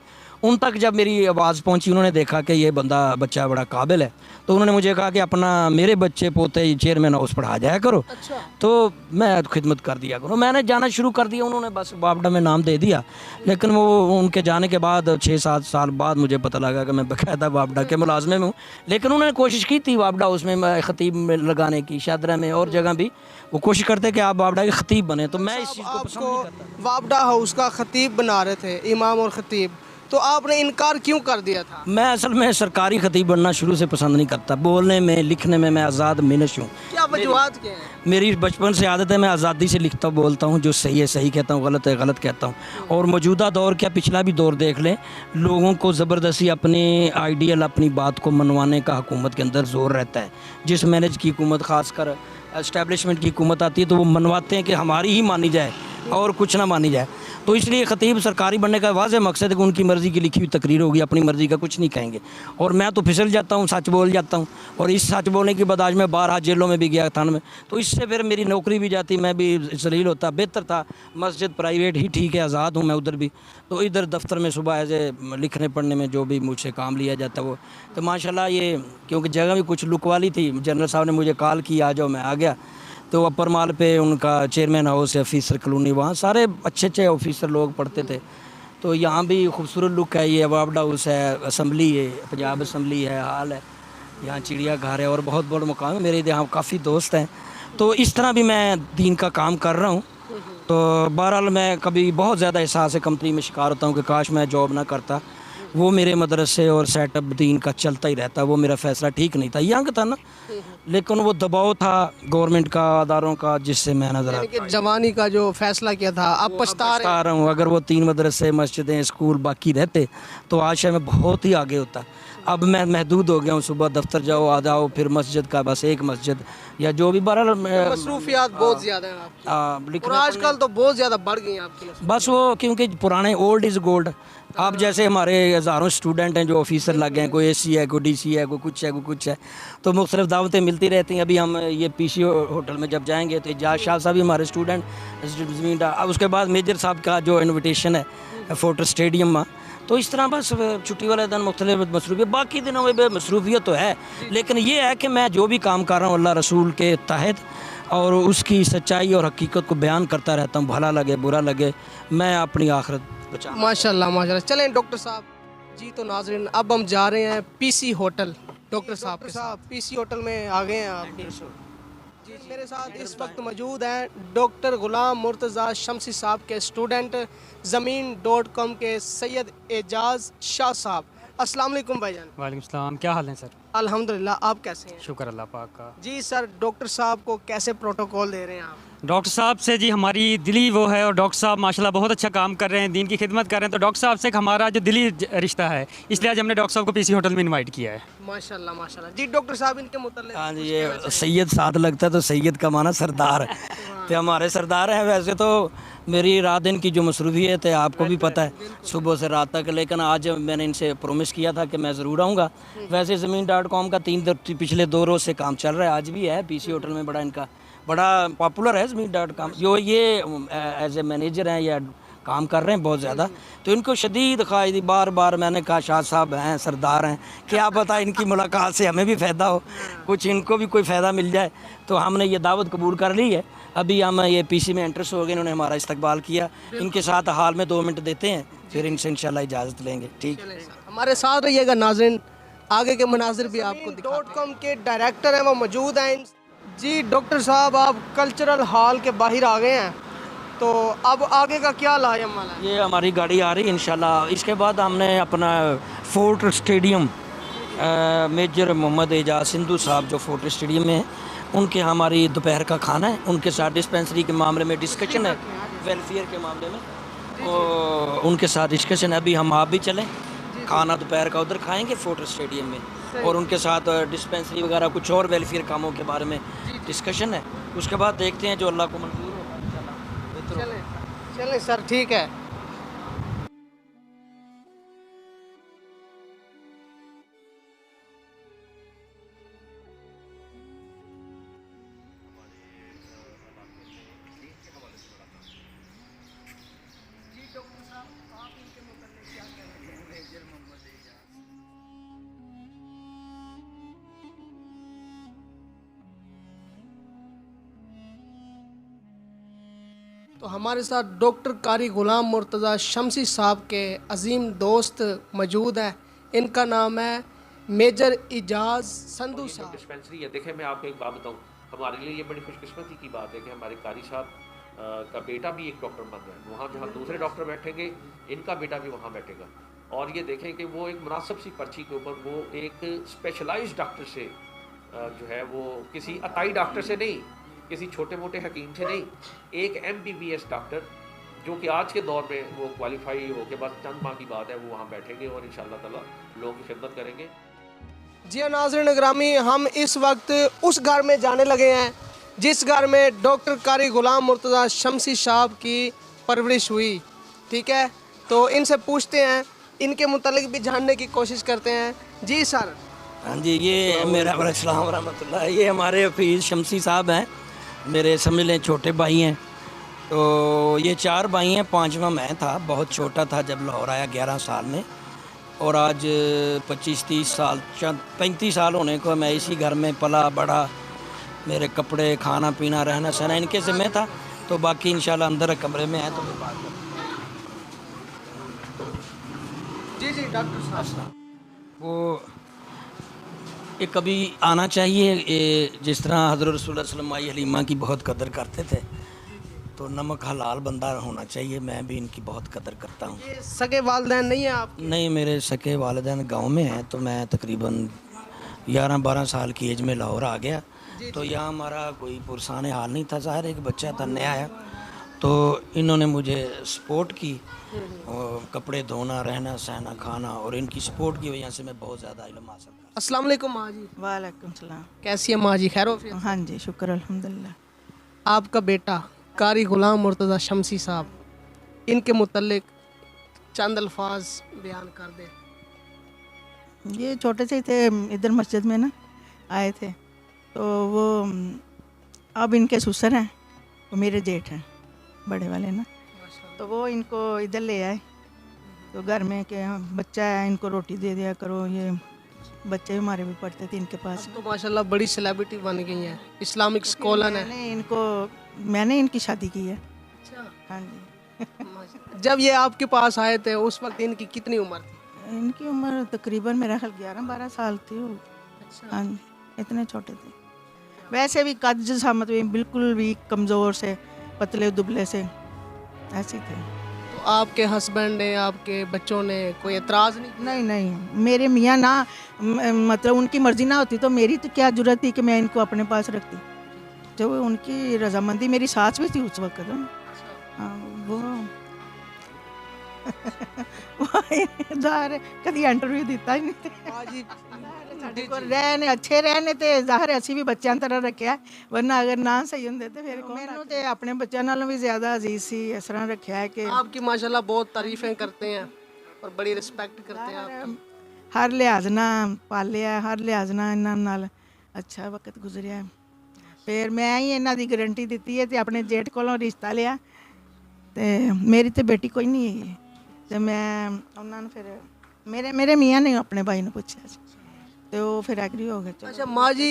उन तक जब मेरी आवाज़ पहुंची, उन्होंने देखा कि ये बच्चा बड़ा काबिल है, तो उन्होंने मुझे कहा कि अपना मेरे बच्चे पोते चेयरमैन हाउस पढ़ा जाया करो। अच्छा। तो मैं खिदमत कर दिया करो। मैंने जाना शुरू कर दिया, उन्होंने बस बाबडा में नाम दे दिया। लेकिन वो उनके जाने के बाद 6-7 साल बाद मुझे पता लगा कि मैं बाकायदा बाबडा के मुलाजमे में हूँ। लेकिन उन्होंने कोशिश की थी बाबडा हाउस में ख़तीब में लगाने की, शादरा में और जगह भी वो कोशिश करते कि आप बाबडा के ख़तीब बने। तो मैं इस चीज़ को पसंद नहीं करता। बाबडा हाउस का ख़तीब बना रहे थे, इमाम और ख़तीब, तो आपने इनकार क्यों कर दिया था? मैं असल में सरकारी ख़तीब बनना शुरू से पसंद नहीं करता। बोलने में, लिखने में मैं आज़ाद मिनश हूँ। क्या वजूहात क्या हैं? मेरी बचपन से आदत है, मैं आज़ादी से लिखता बोलता हूँ, जो सही है सही कहता हूँ, गलत है गलत कहता हूँ। और मौजूदा दौर क्या, पिछला भी दौर देख लें, लोगों को ज़बरदस्ती अपने आइडियल, अपनी बात को मनवाने का हुकूमत के अंदर ज़ोर रहता है। जिस मैनेज की हुकूमत, ख़ासकर एस्टेब्लिशमेंट की हुकूमत आती है, तो वो मनवाते हैं कि हमारी ही मानी जाए और कुछ ना मानी जाए। तो इसलिए ख़तीब सरकारी बनने का वाज़ेह मकसद है कि उनकी मर्ज़ी की लिखी हुई तकरीर होगी, अपनी मर्ज़ी का कुछ नहीं कहेंगे। और मैं तो फिसल जाता हूँ, सच बोल जाता हूँ। और इस सच बोलने के बाद आज मैं 12 जेलों में भी गया थान में, तो इससे फिर मेरी नौकरी भी जाती, मैं भी जलील होता। बेहतर था मस्जिद प्राइवेट ही ठीक है, आज़ाद हूँ मैं उधर भी। तो इधर दफ्तर में सुबह ऐसे लिखने पढ़ने में जो भी मुझसे काम लिया जाता वो, तो माशाल्लाह ये, क्योंकि जगह भी कुछ लुक वाली थी, जनरल साहब ने मुझे कॉल की आ जाओ, मैं आ गया। तो अपर माल पे उनका चेयरमैन हाउस है, ऑफिसर कॉलोनी, वहाँ सारे अच्छे अच्छे ऑफिसर लोग पढ़ते थे। तो यहाँ भी खूबसूरत लुक है, ये बाबडा हाउस है, असम्बली है, पंजाब असम्बली है, हाल है, यहाँ चिड़ियाघर है और बहुत बड़ा मुकाम है। मेरे यहाँ काफ़ी दोस्त हैं। तो इस तरह भी मैं दीन का काम कर रहा हूँ। तो बहरहाल मैं कभी बहुत ज़्यादा एहसास कंपनी में शिकार होता हूँ कि काश मैं जॉब ना करता। वो मेरे मदरसे और सेटअप दीन का चलता ही रहता, वो मेरा फ़ैसला ठीक नहीं था, यंग था ना, लेकिन वो दबाव था गवर्नमेंट का, अदारों का, जिससे मैं नजर यानी कि जवानी का जो फैसला किया था अब पछता रहे हैं। आ रहा हूँ। अगर वो 3 मदरसे, मस्जिदें, स्कूल बाकी रहते तो आज शायद मैं बहुत ही आगे होता। अब मैं महदूद हो गया हूँ, सुबह दफ्तर जाओ आ जाओ, फिर मस्जिद का बस एक मस्जिद या जो भी बहरहाल मसरूफियात बहुत ज़्यादा हैं आपकी, लिखने और आजकल तो बहुत ज़्यादा बढ़ गई हैं आपकी। बस वो क्योंकि पुराने ओल्ड इज़ गोल्ड। आप जैसे हमारे हज़ारों स्टूडेंट हैं जो ऑफिसर लग गए हैं, कोई एसी है, कोई डीसी है, कोई कुछ है, कोई कुछ है, तो मुख्तलिफ दावतें मिलती रहती हैं। अभी हम ये पीसी होटल में जब जाएंगे तो एजाज शाह साहब भी हमारे स्टूडेंट ज़मीन। अब उसके बाद मेजर साहब का जो इन्विटेशन है फोर्ट स्टेडियम में, तो इस तरह बस छुट्टी वाले दिन मुख्तलिफ मसरूफियत, बाकी दिनों में भी मसरूफियत तो है, लेकिन ये है कि मैं जो भी काम कर रहा हूँ अल्लाह रसूल के तहत और उसकी सच्चाई और हकीकत को बयान करता रहता हूँ, भला लगे बुरा लगे, मैं अपनी आखिरत बचा। माशाल्लाह माशाल्लाह। चलें डॉक्टर साहब जी, तो नाज़रीन अब हम जा रहे हैं पीसी होटल डॉक्टर साहब के साथ। पीसी होटल में आ गए हैं आप जी। मेरे साथ इस वक्त मौजूद हैं डॉक्टर गुलाम मुर्तज़ा शमसी साहब के स्टूडेंट, ज़मीन.com के सैयद एजाज शाह साहब। अस्सलाम वालेकुम भाईजान। वालेकुम सलाम, क्या हाल है सर? अल्हम्दुलिल्लाह, आप कैसे हैं? शुक्र अल्लाह पाक का। जी सर, डॉक्टर साहब को कैसे प्रोटोकॉल दे रहे हैं आप? डॉक्टर साहब से जी हमारी दिली वो है, और डॉक्टर साहब माशाल्लाह बहुत अच्छा काम कर रहे हैं, दीन की खिदमत कर रहे हैं, तो डॉक्टर साहब से हमारा जो दिली रिश्ता है, इसलिए आज हमने डॉक्टर साहब को पीसी होटल में इनवाइट किया है। माशाल्लाह माशाल्लाह। जी डॉक्टर साहब, इनके मुताल्लिक हाँ जी, ये सैयद साथ लगता है तो सैयद का माना सरदार है, तो हमारे सरदार हैं। वैसे तो मेरी रात दिन की जो मसरूफियत है आपको भी पता है, सुबह से रात तक, लेकिन आज मैंने इनसे प्रोमिस किया था कि मैं ज़रूर आऊँगा। वैसे ज़मीन.com का पिछले 2 रोज़ से काम चल रहा है, आज भी है पीसी होटल में, बड़ा इनका बड़ा पॉपुलर है ज़मीन.com। जो ये एज ए मैनेजर हैं या काम कर रहे हैं बहुत ज़्यादा, तो इनको शदीद ख्वाहिश, बार बार मैंने कहा शाह साहब हैं, सरदार हैं, क्या पता इनकी मुलाकात से हमें भी फ़ायदा हो, कुछ इनको भी कोई फ़ायदा मिल जाए, तो हमने ये दावत कबूल कर ली है। अभी हम ये पीसी में एंट्रेंस हो गए, इन्होंने हमारा इस्तकबाल किया, इनके साथ हाल में 2 मिनट देते हैं, फिर इनसे इंशाल्लाह इजाज़त लेंगे। ठीक, हमारे साथ रहिएगा नाज़रीन, आगे के मनाजिर भी आपको .com के डायरेक्टर हैं, वो मौजूद हैं। जी डॉक्टर साहब, आप कल्चरल हॉल के बाहर आ गए हैं, तो अब आगे का क्या लाजम वाला है? ये हमारी गाड़ी आ रही है इंशाल्लाह। इसके बाद हमने अपना fort stadium, major Mohammad Ejaz Sindhu साहब जो फोर्ट स्टेडियम में है, उनके हमारी दोपहर का खाना है, उनके साथ डिस्पेंसरी के मामले में डिस्कशन है, वेलफेयर के मामले में, और उनके साथ डिस्कशन है। अभी हम आप भी चलें, खाना दोपहर का उधर खाएंगे फोर्ट स्टेडियम में, और उनके साथ डिस्पेंसरी वगैरह कुछ और वेलफेयर कामों के बारे में डिस्कशन है। उसके बाद देखते हैं जो अल्लाह को मंजूर होगा इंशाल्लाह। चलें सर, ठीक है। तो हमारे साथ डॉक्टर कारी गुलाम मुर्तज़ा शमसी साहब के अजीम दोस्त मौजूद हैं। इनका नाम है मेजर एजाज संधू साहब। डिस्पेंसरी है। देखें, मैं आपको एक बात बताऊं, हमारे लिए ये बड़ी खुशकिस्मती की बात है कि हमारे कारी साहब का बेटा भी एक डॉक्टर बन रहा है। वहाँ जहाँ दूसरे डॉक्टर बैठेंगे, इनका बेटा भी वहाँ बैठेगा। और ये देखें कि वो एक मुनासिब सी पर्ची के ऊपर वो एक स्पेशलाइज्ड डॉक्टर से जो है वो किसी अताई डॉक्टर से नहीं, किसी छोटे मोटे हकीम से नहीं, एक MBBS डॉक्टर जो कि आज के दौर में वो क्वालिफाई हो के बस चंद माह की बात है, वो वहाँ बैठेंगे और इंशाअल्लाह ताला लोगों की खिदमत करेंगे। जी नाज़रीन ग्रामी, हम इस वक्त उस घर में जाने लगे हैं जिस घर में डॉक्टर कारी गुलाम मुर्तज़ा शमसी साहब की परवरिश हुई। ठीक है, तो इनसे पूछते हैं, इनके मुतालिक भी जानने की कोशिश करते हैं। जी सर। हाँ जी, ये मेरा अस्सलाम रहमतुल्लाह, ये हमारे हफीज़ शमसी साहब हैं, मेरे समझ लें छोटे भाई हैं। तो ये 4 भाई हैं, 5वां मैं था, बहुत छोटा था जब लाहौर आया 11 साल में, और आज 25-30 साल 35 साल होने को मैं इसी घर में पला बड़ा। मेरे कपड़े, खाना पीना, रहना सहना इनके से मैं था, तो बाकी इंशाल्लाह अंदर कमरे में है तो मैं बात करूँ। जी जी डॉक्टर साहब, वो ये कभी आना चाहिए, ये जिस तरह हज़रत रसूलुल्लाह सल्लल्लाहु अलैहि वसल्लम माई हलीमा की बहुत कदर करते थे, तो नमक हलाल बंदा होना चाहिए। मैं भी इनकी बहुत कदर करता हूँ। ये सगे वालिदैन नहीं है आप? नहीं, मेरे सके वालिदैन गांव में हैं, तो मैं तकरीबन 11-12 साल की एज में लाहौर आ गया। तो यहाँ हमारा कोई पुरसाने हाल नहीं था, ज़ाहिर एक बच्चा था, नया है, तो इन्होंने मुझे सपोर्ट की, और कपड़े धोना, रहना सहना, खाना, और इनकी सपोर्ट की वजह से मैं बहुत ज़्यादा इल्म हासिल कर। अस्सलाम वालेकुम माँ जी। वालेकुम सलाम। कैसी है माँ जी? खैर हो? हाँ जी, शुक्र अल्हम्दुलिल्लाह। आपका बेटा कारी गुलाम मुर्तज़ा शमसी साहब, इनके मुतल्लिक चंद अल्फाज बयान कर दे। ये छोटे से ही थे, इधर मस्जिद में ना आए थे, तो वो अब इनके ससुर हैं, वो मेरे जेठ हैं बड़े वाले ना, तो वो इनको इधर ले आए। तो घर में के बच्चा है, इनको रोटी दे दिया करो। ये बच्चे भी हमारे भी पढ़ते थे इनके पास। तो माशाल्लाह बड़ी सेलिब्रिटी बन गई हैं, इस्लामिक स्कॉलर हैं। मैंने इनकी शादी की है। हाँ जी। जब ये आपके पास आए थे उस वक्त इनकी कितनी उम्र थी? इनकी उम्र तकरीबन मेरा ख्याल 11-12 साल थी वो। हाँ जी, इतने छोटे थे। वैसे भी कद जसामत भी बिल्कुल भी कमज़ोर से, पतले दुबले से ऐसे थे। तो आपके हस्बैंड ने, आपके बच्चों ने कोई एतराज़ नहीं? नहीं नहीं, मेरे मियाँ ना, मतलब उनकी मर्ज़ी ना होती तो मेरी तो क्या ज़रूरत थी कि मैं इनको अपने पास रखती। जब उनकी रजामंदी, मेरी सास भी थी उस वक्त। हाँ, वो ज़ाहिर कभी इंटरव्यू दिता ही नहीं थे। ਸਾਡੇ ਕੋਲ ਰਹਿਣੇ ਅੱਛੇ ਰਹਿਣੇ ਤੇ ਜ਼ਾਹਿਰ ਅਸੀਂ ਵੀ ਬੱਚਿਆਂ ਤਰ੍ਹਾਂ ਰੱਖਿਆ, ਵਰਨਾ ਅਗਰ ਨਾ ਸਹੀ ਹੁੰਦੇ ਤੇ ਫਿਰ ਮੈਨੂੰ ਤੇ ਆਪਣੇ ਬੱਚਿਆਂ ਨਾਲੋਂ ਵੀ ਜ਼ਿਆਦਾ ਅਜ਼ੀਜ਼ ਸੀ। ਇਸ ਤਰ੍ਹਾਂ ਰੱਖਿਆ ਹੈ ਕਿ आपकी माशाल्लाह बहुत तारीफें करते हैं और बड़ी रिस्पेक्ट करते हैं आपकी। ਹਰ ਲਿਹਾਜ਼ ਨਾਲ ਪਾਲਿਆ, ਹਰ ਲਿਹਾਜ਼ ਨਾਲ ਇਹਨਾਂ ਨਾਲ ਅੱਛਾ ਵਕਤ ਗੁਜ਼ਰਿਆ। ਫਿਰ ਮੈਂ ਹੀ ਇਹਨਾਂ ਦੀ ਗਾਰੰਟੀ ਦਿੱਤੀ ਹੈ ਤੇ ਆਪਣੇ ਜੇਠ ਕੋਲੋਂ ਰਿਸ਼ਤਾ ਲਿਆ, ਤੇ ਮੇਰੀ ਤੇ ਬੇਟੀ ਕੋਈ ਨਹੀਂ ਹੈਗੀ, ਤੇ ਮੈਂ ਉਹਨਾਂ ਨੂੰ ਫਿਰ ਮੇਰੇ ਮੀਆਂ ਨੇ ਆਪਣੇ ਭਾਈ ਨੂੰ ਪੁੱਛਿਆ ਸੀ, ਤੇ ਉਹ ਫਿਰ ਐਗਰੀ ਹੋ ਗਏ। अच्छा माँ जी,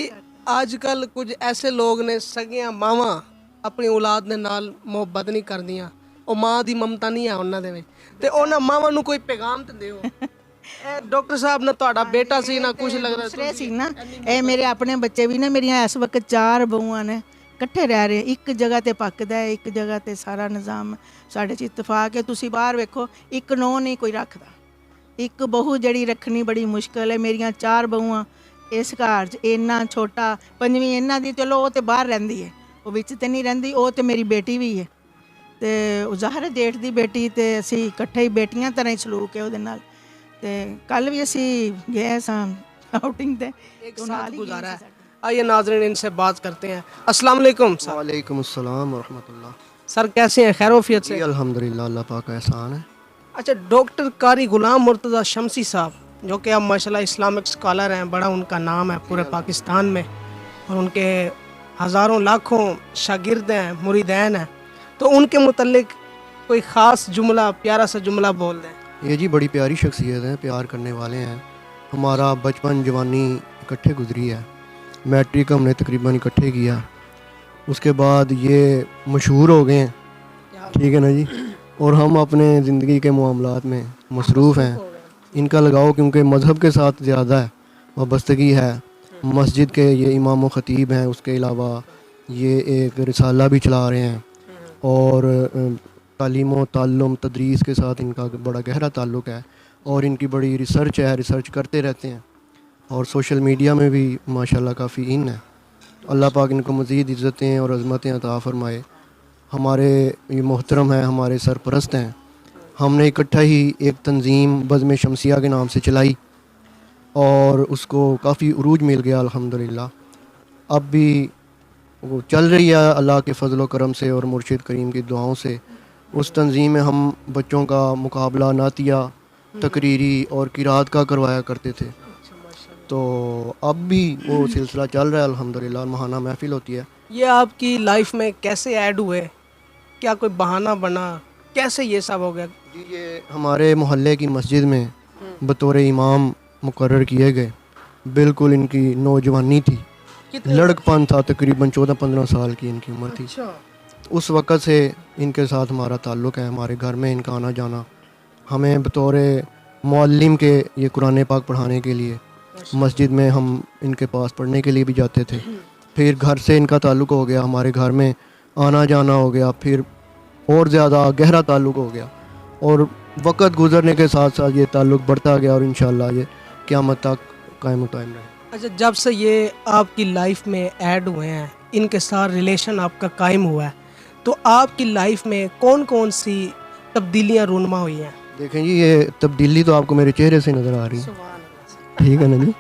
ਅੱਜ-ਕੱਲ ਕੁਝ ਐਸੇ ਲੋਕ ਨੇ, ਸਗੀਆਂ ਮਾਵਾਂ ਆਪਣੀ ਔਲਾਦ ਦੇ ਨਾਲ ਮੁਹੱਬਤ ਨਹੀਂ ਕਰਦੀਆਂ, ਉਹ ਮਾਂ ਦੀ ਮਮਤਾ ਨਹੀਂ ਆ ਉਹਨਾਂ ਦੇ ਵਿੱਚ, ਤੇ ਉਹਨਾਂ ਮਾਵਾਂ ਨੂੰ ਕੋਈ ਪੈਗਾਮ ਦਿੰਦੇ ਹੋ? ਇਹ ਡਾਕਟਰ ਸਾਹਿਬ ਨਾ ਤੁਹਾਡਾ ਬੇਟਾ ਸੀ ਨਾ ਕੁਝ ਲੱਗਦਾ ਦੂਸਰੇ ਸੀ ਨਾ, ਇਹ ਮੇਰੇ ਆਪਣੇ ਬੱਚੇ ਵੀ ਨੇ, ਮੇਰੀਆਂ ਇਸ ਵਕਤ 4 ਬਹੂਆਂ ਨੇ, ਇਕੱਠੇ ਰਹਿ ਰਹੇ, ਇੱਕ ਜਗ੍ਹਾ ਤੇ ਪੱਕਦਾ ਹੈ, ਇੱਕ ਜਗ੍ਹਾ ਤੇ ਸਾਰਾ ਨਿਜ਼ਾਮ ਸਾਡੇ 'ਚ ਇਤਫਾਕ ਹੈ। ਤੁਸੀਂ ਬਾਹਰ ਵੇਖੋ, ਇੱਕ ਨੌਂ ਨਹੀਂ ਕੋਈ ਰੱਖਦਾ, ਇੱਕ ਬਹੂ ਜਿਹੜੀ ਰੱਖਣੀ ਬੜੀ ਮੁਸ਼ਕਲ ਹੈ। ਮੇਰੀਆਂ 4 ਬਹੂਆਂ ਇਸ ਘਰ 'ਚ, ਇੰਨਾ ਛੋਟਾ, ਪੰਜਵੀਂ ਇਹਨਾਂ ਦੀ, ਚਲੋ ਉਹ ਤੇ ਬਾਹਰ ਰਹਿੰਦੀ ਹੈ, ਉਹ ਵਿੱਚ ਤੇ ਨਹੀਂ ਰਹਿੰਦੀ, ਉਹ ਤੇ ਮੇਰੀ ਬੇਟੀ ਵੀ ਹੈ, ਤੇ ਉਹ ਜ਼ਾਹਰ ਜੇਠ ਦੀ ਬੇਟੀ, ਤੇ ਅਸੀਂ ਇਕੱਠੇ ਹੀ ਬੇਟੀਆਂ ਤਰ੍ਹਾਂ ਹੀ ਸਲੂਕ ਹੈ ਉਹਦੇ ਨਾਲ। ਤੇ ਕੱਲ ਵੀ ਅਸੀਂ ਗਏ ਸਾਂ ਆਊਟਿੰਗ ਤੇ, एक साथ गुजारा है। आइए नाज़रीन, इनसे बात करते हैं। अस्सलाम वालेकुम सर। वालेकुम अस्सलाम वरहमतुल्लाह। सर कैसे हैं? खैरोफियत से? जी अल्हम्दुलिल्लाह, अल्लाह पाक का एहसान है। अच्छा, डॉक्टर कारी गुलाम मुर्तज़ा शमसी साहब, जो कि अब माशाल्लाह इस्लामिक स्कॉलर हैं, बड़ा उनका नाम है पूरे पाकिस्तान में, और उनके हज़ारों लाखों शागिर्द हैं, मुरीदैन हैं, तो उनके मुतल्लिक कोई ख़ास जुमला, प्यारा सा जुमला बोल दें। ये जी बड़ी प्यारी शख्सियत है, प्यार करने वाले हैं। हमारा बचपन जवानी इकट्ठे गुजरी है, मैट्रिक हमने तकरीबन इकट्ठे किया, उसके बाद ये मशहूर हो गए हैं, ठीक है ना जी, और हम अपने ज़िंदगी के मामलात में मसरूफ़ हैं। इनका लगाव क्योंकि मज़हब के साथ ज़्यादा है, वाबस्तगी है। मस्जिद के ये इमाम व ख़तीब हैं, उसके अलावा ये एक रिसाला भी चला रहे हैं, और तालीम व ताल्लुम तदरीस के साथ इनका बड़ा गहरा ताल्लुक़ है, और इनकी बड़ी रिसर्च है, रिसर्च करते रहते हैं, और सोशल मीडिया में भी माशाल्लाह काफ़ी इन है। अल्लाह पाक इनको मज़ीद इज़्ज़तें और अज़मतें अता फ़रमाए। हमारे ये मोहतरम हैं, हमारे सरपरस्त हैं, हमने इकट्ठा ही एक तंजीम बज़्म शमसिया के नाम से चलाई, और उसको काफ़ी उरूज मिल गया अल्हम्दुलिल्लाह। अब भी वो चल रही है अल्लाह के फ़ज़ल व करम से और मुर्शिद करीम की दुआओं से। उस तंजीम में हम बच्चों का मुकाबला नातिया, तकरीरी और किरात का करवाया करते थे, तो अब भी वो सिलसिला चल रहा है अल्हम्दुलिल्लाह। महाना महफिल होती है। ये आपकी लाइफ में कैसे ऐड हुए? क्या कोई बहाना बना? कैसे ये सब हो गया? जी, ये हमारे मोहल्ले की मस्जिद में बतौर इमाम मुकर्रर किए गए। बिल्कुल इनकी नौजवानी थी, लड़कपन था, तकरीबन 14-15 साल की इनकी उम्र थी। उस वक़्त से इनके साथ हमारा ताल्लुक़ है, हमारे घर में इनका आना जाना। हमें बतौर मुअल्लिम के ये कुरान पाक पढ़ाने के लिए मस्जिद में हम इनके पास पढ़ने के लिए भी जाते थे। फिर घर से इनका ताल्लुक़ हो गया, हमारे घर में आना जाना हो गया, फिर और ज़्यादा गहरा ताल्लुक़ हो गया और वक्त गुज़रने के साथ साथ ये ताल्लुक़ बढ़ता गया और इंशाअल्लाह ये क़यामत तक कायम रहे। अच्छा, जब से ये आपकी लाइफ में ऐड हुए हैं, इनके साथ रिलेशन आपका कायम हुआ है, तो आपकी लाइफ में कौन कौन सी तब्दीलियाँ रूनमा हुई हैं? देखें जी, ये तब्दीली तो आपको मेरे चेहरे से नज़र आ रही है, ठीक है ना जी।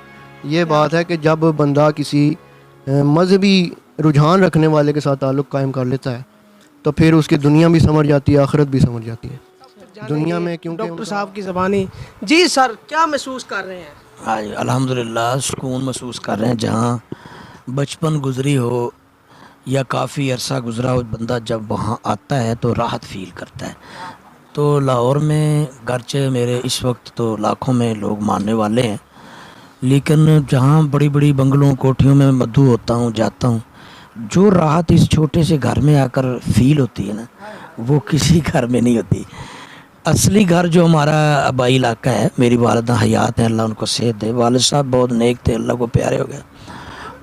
ये बात है कि जब बंदा किसी मजहबी रुझान रखने वाले के साथ ताल्लुक़ कायम कर लेता है तो फिर उसकी दुनिया भी समझ जाती है, आखिरत भी समझ जाती है। दुनिया में क्योंकि डॉक्टर साहब की ज़बानी। जी सर, क्या महसूस कर रहे हैं? आज अल्हम्दुलिल्लाह सुकून महसूस कर रहे हैं। जहाँ बचपन गुजरी हो या काफ़ी अरसा गुजरा हो, बंदा जब वहाँ आता है तो राहत फील करता है। तो लाहौर में गर्चे मेरे इस वक्त तो लाखों में लोग मानने वाले हैं, लेकिन जहाँ बड़ी बड़ी बंगलों कोठियों में मधु होता हूँ, जाता हूँ, जो राहत इस छोटे से घर में आकर फील होती है ना, वो किसी घर में नहीं होती। असली घर जो हमारा आबाई इलाका है, मेरी वालिदा हयात है, अल्लाह उनको सेहत दे। वालिद साहब बहुत नेक थे, अल्लाह को प्यारे हो गए।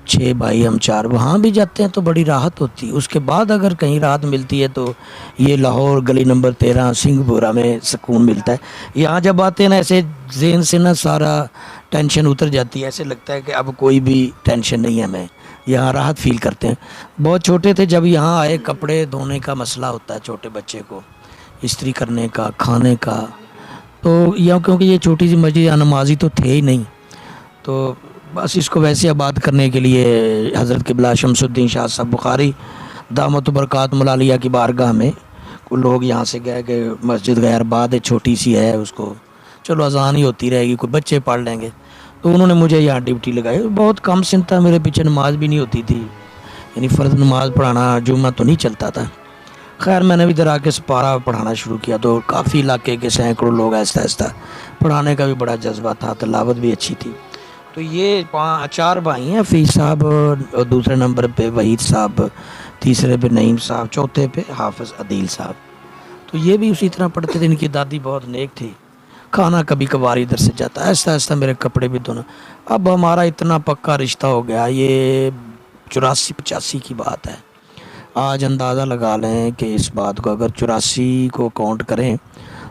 6 भाई हम 4, वहाँ भी जाते हैं तो बड़ी राहत होती है। उसके बाद अगर कहीं राहत मिलती है तो ये लाहौर गली नंबर 13 सिंहपुरा में सुकून मिलता है। यहाँ जब आते हैं ना, ऐसे जहन से ना सारा टेंशन उतर जाती है, ऐसे लगता है कि अब कोई भी टेंशन नहीं है, हमें यहाँ राहत फील करते हैं। बहुत छोटे थे जब यहाँ आए, कपड़े धोने का मसला होता है छोटे बच्चे को, इस्त्री करने का, खाने का, तो यहाँ क्योंकि ये छोटी सी मस्जिद, या नमाजी तो थे ही नहीं, तो बस इसको वैसे आबाद करने के लिए हज़रत क़िबला शमसुद्दीन शाह साहब बुखारी दामत बरक़ात मुलालिया की बारगाह में कुछ लोग यहाँ से गए कि मस्जिद गैरबाद है, छोटी सी है, उसको चलो अजान ही होती रहेगी, कोई बच्चे पढ़ लेंगे, तो उन्होंने मुझे यहाँ ड्यूटी लगाई। बहुत कम सिन था, मेरे पीछे नमाज भी नहीं होती थी, यानी फ़र्ज़ नमाज पढ़ाना जुम्मा तो नहीं चलता था। खैर मैंने भी इधर आके सपारा पढ़ाना शुरू किया तो काफ़ी इलाके के सैकड़ों लोग ऐसा ऐसा पढ़ाने का भी बड़ा जज्बा था, तलावत भी अच्छी थी। तो ये 4 भाई हैं, हफीज़ साहब और दूसरे नंबर पे वहीद साहब, तीसरे पे नईम साहब, चौथे पे हाफिज़ अदील साहब। तो ये भी उसी तरह पढ़ते थे। इनकी दादी बहुत नेक थी, खाना कभी कभार इधर से जाता, ऐसा ऐसा मेरे कपड़े भी धोना। अब हमारा इतना पक्का रिश्ता हो गया, ये 84-85 की बात है। आज अंदाज़ा लगा लें कि इस बात को अगर 84 को काउंट करें,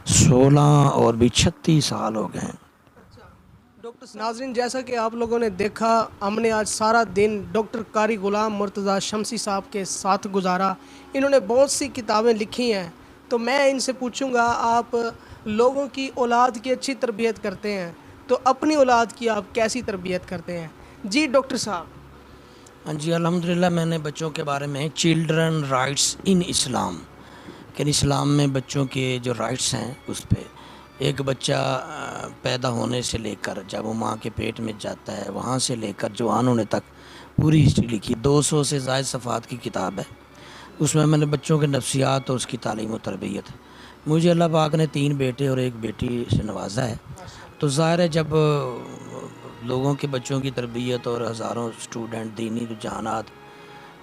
16 और भी 36 साल हो गए हैं। डॉक्टर नाज़रीन, जैसा कि आप लोगों ने देखा, हमने आज सारा दिन डॉक्टर कारी गुलाम मुर्तज़ा शमसी साहब के साथ गुजारा। इन्होंने बहुत सी किताबें लिखी हैं, तो मैं इनसे पूछूंगा, आप लोगों की औलाद की अच्छी तरबियत करते हैं, तो अपनी औलाद की आप कैसी तरबियत करते हैं? जी डॉक्टर साहब। हाँ जी, अल्हम्दुलिल्लाह मैंने बच्चों के बारे में चिल्ड्रन राइट्स इन इस्लाम, कि इस्लाम में बच्चों के जो राइट्स हैं उस पर, एक बच्चा पैदा होने से लेकर जब वो माँ के पेट में जाता है, वहाँ से लेकर जवान होने तक पूरी हिस्ट्री लिखी। 200 से ज़ायद सफ़ात की किताब है। उसमें मैंने बच्चों के नफ्सियात और उसकी तालीम और तरबियत, मुझे अल्लाह पाक ने 3 बेटे और 1 बेटी से नवाजा है, तो ज़ाहिर है जब लोगों के बच्चों की तरबियत और हज़ारों स्टूडेंट दीनी रुझानात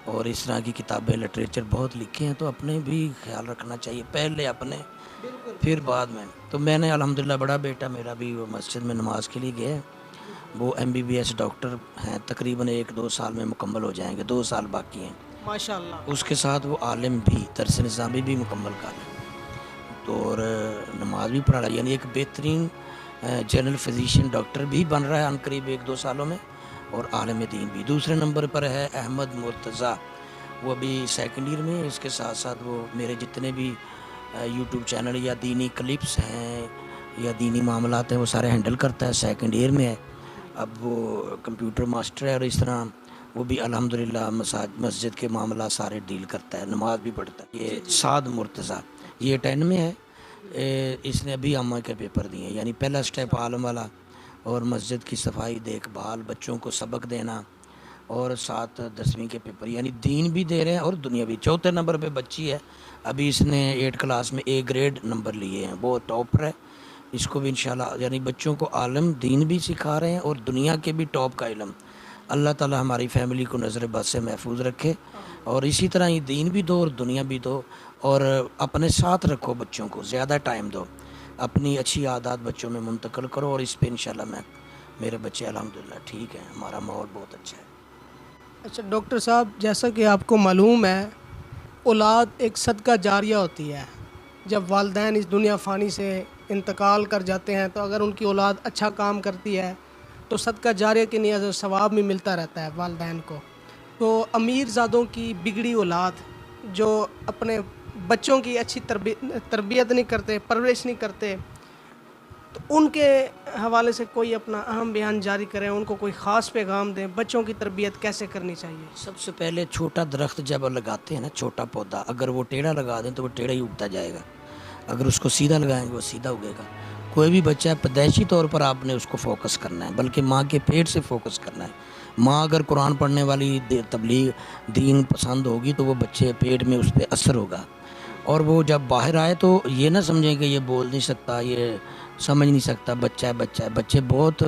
और इस तरह की किताबें, लिटरेचर बहुत लिखे हैं, तो अपने भी ख्याल रखना चाहिए, पहले अपने फिर बाद में। तो मैंने अल्हम्दुलिल्लाह, बड़ा बेटा मेरा भी वो मस्जिद में नमाज के लिए गया है, वो MBBS डॉक्टर हैं, तकरीबन 1-2 साल में मुकम्मल हो जाएंगे, 2 साल बाकी हैं माशाल्लाह। उसके साथ वो आलिम भी, दरस निज़ामी भी मुकम्मल कर लें, तो और नमाज भी पढ़ा, यानी एक बेहतरीन जनरल फिजिशियन डॉक्टर भी बन रहा है अनकरीब 1-2 सालों में, और आलिम दीन भी। दूसरे नंबर पर है अहमद मुर्तज़ा, वो अभी 2nd ईयर में है। इसके साथ साथ वो मेरे जितने भी YouTube चैनल या दीनी क्लिप्स हैं या दीनी मामलात हैं वो सारे हैंडल करता है, 2nd ईयर में है। अब वो कंप्यूटर मास्टर है और इस तरह वो भी अल्हम्दुलिल्लाह मस्जिद के मामला सारे डील करता है, नमाज भी पढ़ता है। ये साद मुर्तज़ा, ये 10 में है, इसने अभी अम्मा के पेपर दिए, यानी पहला स्टेप आलम वाला, और मस्जिद की सफाई देखभाल, बच्चों को सबक देना, और साथ 10वीं के पेपर, यानी दीन भी दे रहे हैं और दुनिया भी। 4थे नंबर पे बच्ची है, अभी इसने 8 क्लास में A ग्रेड नंबर लिए हैं, वो टॉपर है। इसको भी इंशाल्लाह, यानी बच्चों को आलम दीन भी सिखा रहे हैं और दुनिया के भी टॉप का इल्म। अल्लाह ताला हमारी फैमिली को नज़र बद से महफूज रखे, और इसी तरह ही दीन भी दो और दुनिया भी दो, और अपने साथ रखो बच्चों को, ज़्यादा टाइम दो, अपनी अच्छी आदत बच्चों में मुंतकिल करो, और इस पे इंशाल्लाह मेरे बच्चे अल्हम्दुलिल्लाह ठीक हैं, हमारा माहौल बहुत अच्छा है। अच्छा डॉक्टर साहब, जैसा कि आपको मालूम है, औलाद एक सदका जारिया होती है। जब वालिदैन इस दुनिया फ़ानी से इंतकाल कर जाते हैं तो अगर उनकी औलाद अच्छा काम करती है तो सदका जारिया की नियत सवाब भी मिलता रहता है वालिदैन को। तो अमीर ज़ादों की बिगड़ी औलाद जो अपने बच्चों की अच्छी तरबियत नहीं करते, परवरिश नहीं करते, तो उनके हवाले से कोई अपना अहम बयान जारी करें, उनको कोई ख़ास पैगाम दें, बच्चों की तरबियत कैसे करनी चाहिए। सबसे पहले छोटा दरख्त जब लगाते हैं ना, छोटा पौधा अगर वो टेढ़ा लगा दें तो वो टेढ़ा ही उगता जाएगा, अगर उसको सीधा लगाएंगे वो सीधा उगेगा। कोई भी बच्चा पैदाइशी तौर पर आपने उसको फोकस करना है, बल्कि माँ के पेट से फोकस करना है। माँ अगर कुरान पढ़ने वाली तबलीग दीन पसंद होगी तो वो बच्चे पेट में उस पर असर होगा, और वो जब बाहर आए तो ये ना समझें कि ये बोल नहीं सकता, ये समझ नहीं सकता, बच्चा है बच्चा है। बच्चे बहुत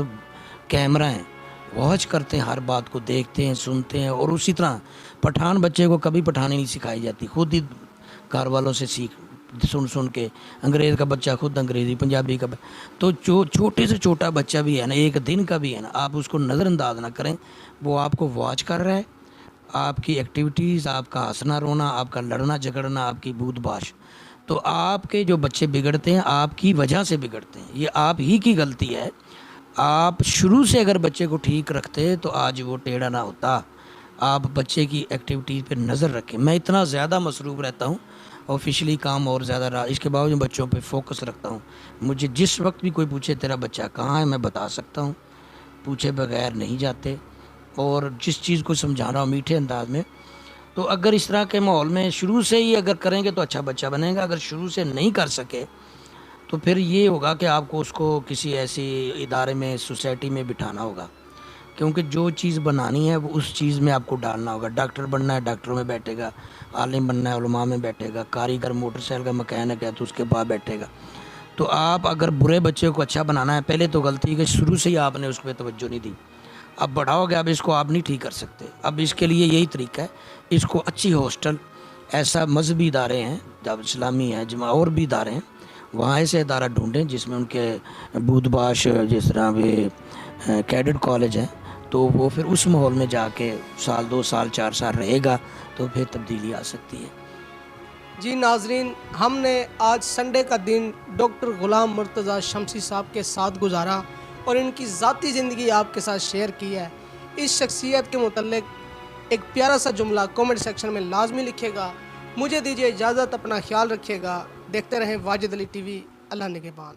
कैमरा हैं, वॉच करते हैं, हर बात को देखते हैं, सुनते हैं। और उसी तरह पठान बच्चे को कभी पठानी नहीं सिखाई जाती, खुद ही घर वालों से सुन सुन के। अंग्रेज़ का बच्चा खुद अंग्रेज़ी, पंजाबी का तो जो छोटे से छोटा बच्चा भी है ना, एक दिन का भी है ना, आप उसको नज़रअंदाज ना करें। वो आपको वॉच कर रहा है, आपकी एक्टिविटीज़, आपका हंसना रोना, आपका लड़ना झगड़ना, आपकी बूदबाश। तो आपके जो बच्चे बिगड़ते हैं आपकी वजह से बिगड़ते हैं, ये आप ही की गलती है। आप शुरू से अगर बच्चे को ठीक रखते तो आज वो टेढ़ा ना होता। आप बच्चे की एक्टिविटीज़ पे नज़र रखें। मैं इतना ज़्यादा मसरूफ़ रहता हूँ, ऑफिशियली काम और ज़्यादा, इसके बावजूद बच्चों पे फोकस रखता हूँ। मुझे जिस वक्त भी कोई पूछे तेरा बच्चा कहाँ है, मैं बता सकता हूँ, पूछे बगैर नहीं जाते। और जिस चीज़ को समझा रहा हूँ मीठे अंदाज में, तो अगर इस तरह के माहौल में शुरू से ही अगर करेंगे तो अच्छा बच्चा बनेगा। अगर शुरू से नहीं कर सके तो फिर ये होगा कि आपको उसको किसी ऐसी इदारे में, सोसाइटी में बिठाना होगा, क्योंकि जो चीज़ बनानी है वो उस चीज़ में आपको डालना होगा। डॉक्टर बनना है डॉक्टरों में बैठेगा, आलिम बनना है उलमा में बैठेगा, कारीगर मोटरसाइकिल का मकैनिक है तो उसके पास बैठेगा। तो आप अगर बुरे बच्चे को अच्छा बनाना है, पहले तो गलती कि शुरू से ही आपने उस पर तवज्जो नहीं दी। अब बढ़ाओगे, अब इसको आप नहीं ठीक कर सकते। अब इसके लिए यही तरीका है, इसको अच्छी हॉस्टल, ऐसा मजहबी इदारे हैं, जब इस्लामी है जमा और भी इदारे हैं, वहाँ ऐसे इदारा ढूंढें जिसमें उनके बूदबाश, जिस तरह भी कैडेट कॉलेज है, तो वो फिर उस माहौल में जाके साल 2 साल 4 साल रहेगा तो फिर तब्दीली आ सकती है। जी नाजरीन, हमने आज संडे का दिन डॉक्टर ग़ुलाम मुर्तज़ा शमसी साहब के साथ गुजारा और इनकी ज़ाती ज़िंदगी आपके साथ शेयर की है। इस शख्सियत के मुतल्लिक एक प्यारा सा जुमला कमेंट सेक्शन में लाजमी लिखेगा। मुझे दीजिए इजाज़त, अपना ख्याल रखिएगा। देखते रहें वाजिद अली टीवी। अल्लाह निगहबान।